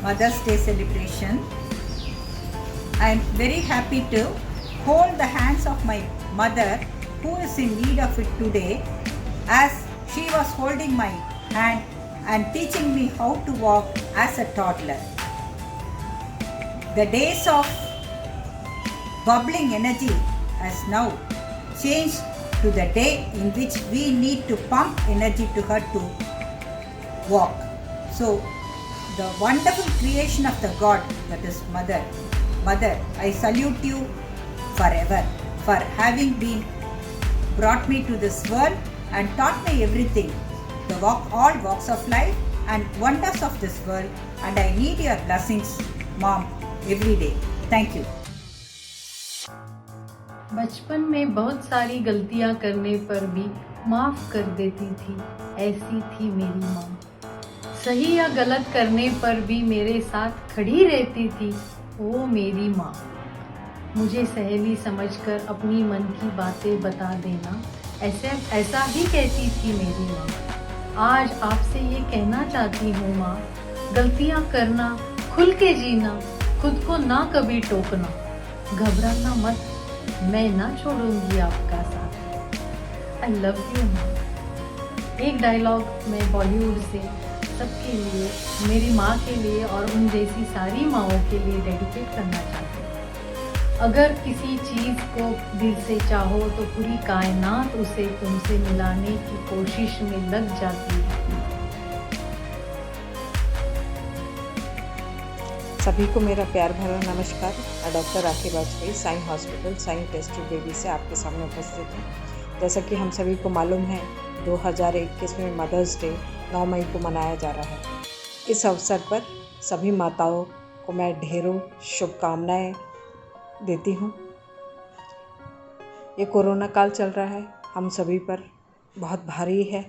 Mother's Day celebration. I am very happy to hold the hands of my mother who is in need of it today, as she was holding my hand and teaching me how to walk as a toddler. The days of bubbling energy has now changed to the day in which we need to pump energy to her to walk. So the wonderful creation of the God, that is Mother, I salute you forever for having been brought me to this world and taught me everything, all walks of life and wonders of this world, and I need your blessings, Mom, every day. Thank you. बचपन में बहुत सारी गलतियां करने पर भी माफ कर देती थी, ऐसी थी मेरी माँ। सही या गलत करने पर भी मेरे साथ खड़ी रहती थी वो मेरी माँ। मुझे सहेली समझकर अपनी मन की बातें बता देना, ऐसा ही कहती थी मेरी माँ। आज आपसे ये कहना चाहती हूँ माँ, गलतियाँ करना, खुल के जीना, खुद को ना कभी टोकना, घबराना मत, मैं ना छोड़ूंगी आपका साथ। आई लव यू माँ। एक डायलॉग मैं बॉलीवुड से सबके लिए, मेरी माँ के लिए और उन जैसी सारी माँओं के लिए डेडिकेट करना चाहती हूँ। अगर किसी चीज़ को दिल से चाहो तो पूरी कायनात उसे तुमसे मिलाने की कोशिश में लग जाती है। सभी को मेरा प्यार भरा नमस्कार। मैं doctor Rakhi Vajpayee, Sai hospital, Sai test tube baby से आपके सामने उपस्थित हूँ। जैसा कि हम सभी को मालूम है, 2021 में मदर्स डे 9 मई को मनाया जा रहा है। इस अवसर पर सभी माताओं को मैं ढेरों शुभकामनाएं देती हूँ। ये कोरोना काल चल रहा है, हम सभी पर बहुत भारी है।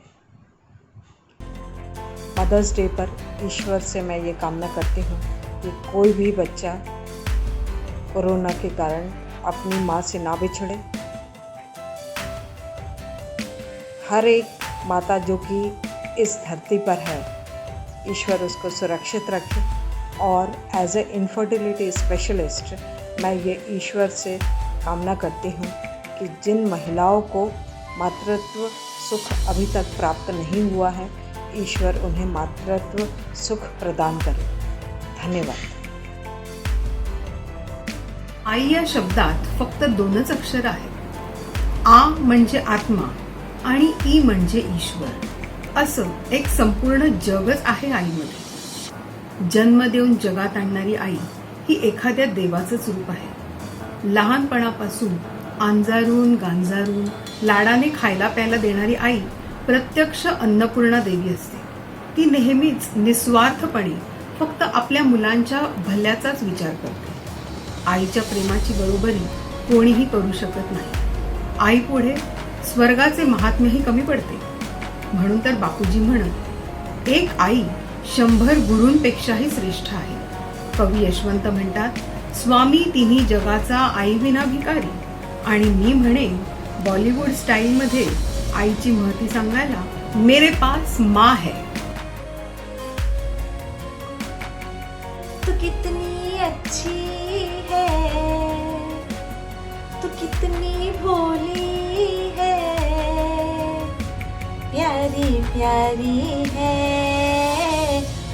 मदर्स डे पर ईश्वर से मैं ये कामना करती हूँ कि कोई भी बच्चा कोरोना के कारण अपनी माँ से ना बिछड़े। हर एक माता जो कि इस धरती पर है, ईश्वर उसको सुरक्षित रखे। और एज ए इनफर्टिलिटी स्पेशलिस्ट मैं ये ईश्वर से कामना करती हूँ कि जिन महिलाओं को मातृत्व सुख अभी तक प्राप्त नहीं हुआ है, ईश्वर उन्हें मातृत्व सुख प्रदान करे। धन्यवाद। आई या शब्दात फक्त 2च अक्षर आहेत। आ म्हणजे आत्मा आणि ई म्हणजे ईश्वर। असं एक संपूर्ण जगच आहे आईमध्ये। जन्म देऊन जगात आणणारी आई ही एखाद्या देवाचंच रूप आहे। लहानपणापासून अंजारून गांजारून लाडाने खायला प्यायला देणारी आई प्रत्यक्ष अन्नपूर्णा देवी असते। ती नेहमीच निस्वार्थपणे फक्त आपल्या मुलांच्या भल्याचाच विचार करते। आईच्या प्रेमाची बरोबरी कोणीही करू शकत नाही। आई पुढे स्वर्गाचे महात्म्यही कमी पडते। म्हणून तर बापूजी म्हणत, एक आई 100 गुरूंपेक्षाही श्रेष्ठ आहे। कवी यशवंत म्हणतात, स्वामी तिन्ही जगाचा आई विना भिकारी। आणि मी म्हणेन बॉलिवूड स्टाईलमध्ये आईची महती सांगायला, मेरे पास माँ है। तू कितनी अच्छी है, तू कितनी भोली है, प्यारी प्यारी है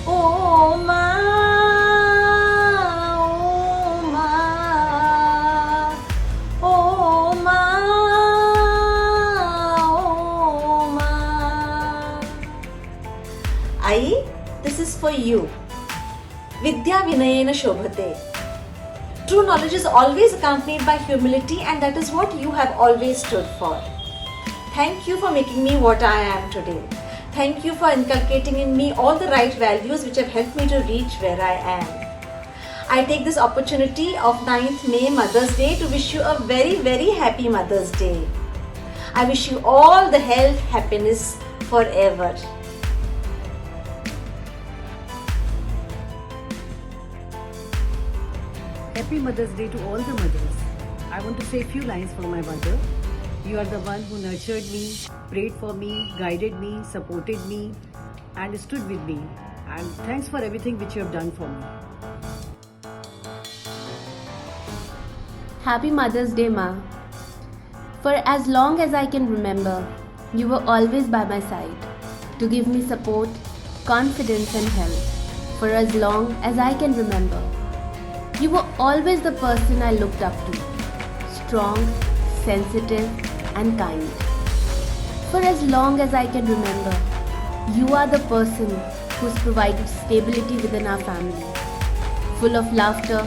ओ माँ, ओ माँ, ओ माँ, ओ माँ। आई, this is for you. Vidya vinayena shobhate. True knowledge is always accompanied by humility, and that is what you have always stood for. Thank you for making me what I am today. Thank you for inculcating in me all the right values which have helped me to reach where I am. I take this opportunity of 9th May Mother's Day to wish you a very, very happy Mother's Day. I wish you all the health, happiness forever. Happy Mother's Day to all the mothers. I want to say a few lines for my mother. You are the one who nurtured me, prayed for me, guided me, supported me, and stood with me. And thanks for everything which you have done for me. Happy Mother's Day, Ma. For as long as I can remember, you were always by my side to give me support, confidence, and help. For as long as I can remember, you were always the person I looked up to, strong, sensitive, and kind. For as long as I can remember, you are the person who's provided stability within our family, full of laughter,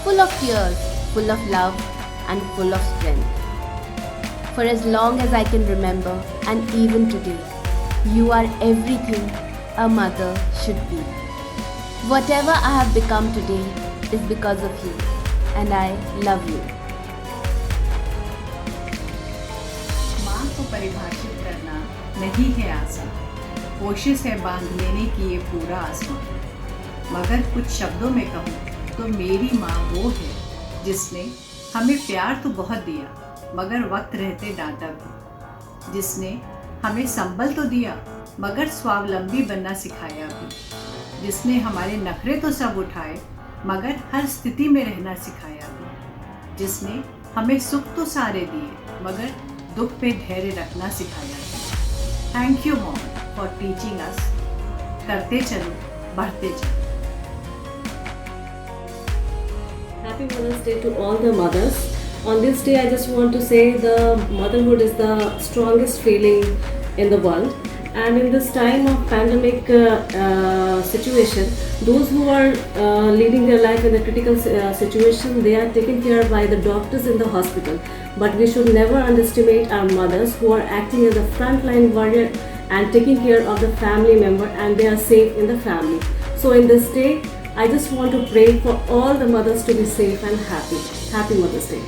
full of tears, full of love, and full of strength. For as long as I can remember, and even today, you are everything a mother should be. Whatever I have become today is because of you, and I love you. माँ को परिभाषित करना नहीं है आसान, कोशिश है बांध लेने की ये पूरा आसमान। मगर कुछ शब्दों में कहूँ तो मेरी माँ वो है जिसने हमें प्यार तो बहुत दिया मगर वक्त रहते डांटा भी, जिसने हमें संबल तो दिया मगर स्वावलंबी बनना सिखाया भी, जिसने हमारे नखरे तो सब उठाए मगर हर स्थिति में रहना सिखाया भी, जिसने हमें सुख तो सारे दिए मगर दुख पे धैर्य रखना सिखाया भी। Thank you mom for teaching us. करते चलो, बढ़ते चलो। Happy Mother's Day to all the mothers. On this day, I just want to say the motherhood is the strongest feeling in the world. And in this time of pandemic situation, those who are leading their life in a critical situation, they are taken care of by the doctors in the hospital. But we should never underestimate our mothers who are acting as a frontline warrior and taking care of the family member, and they are safe in the family. So in this day, I just want to pray for all the mothers to be safe and happy. Happy Mother's Day.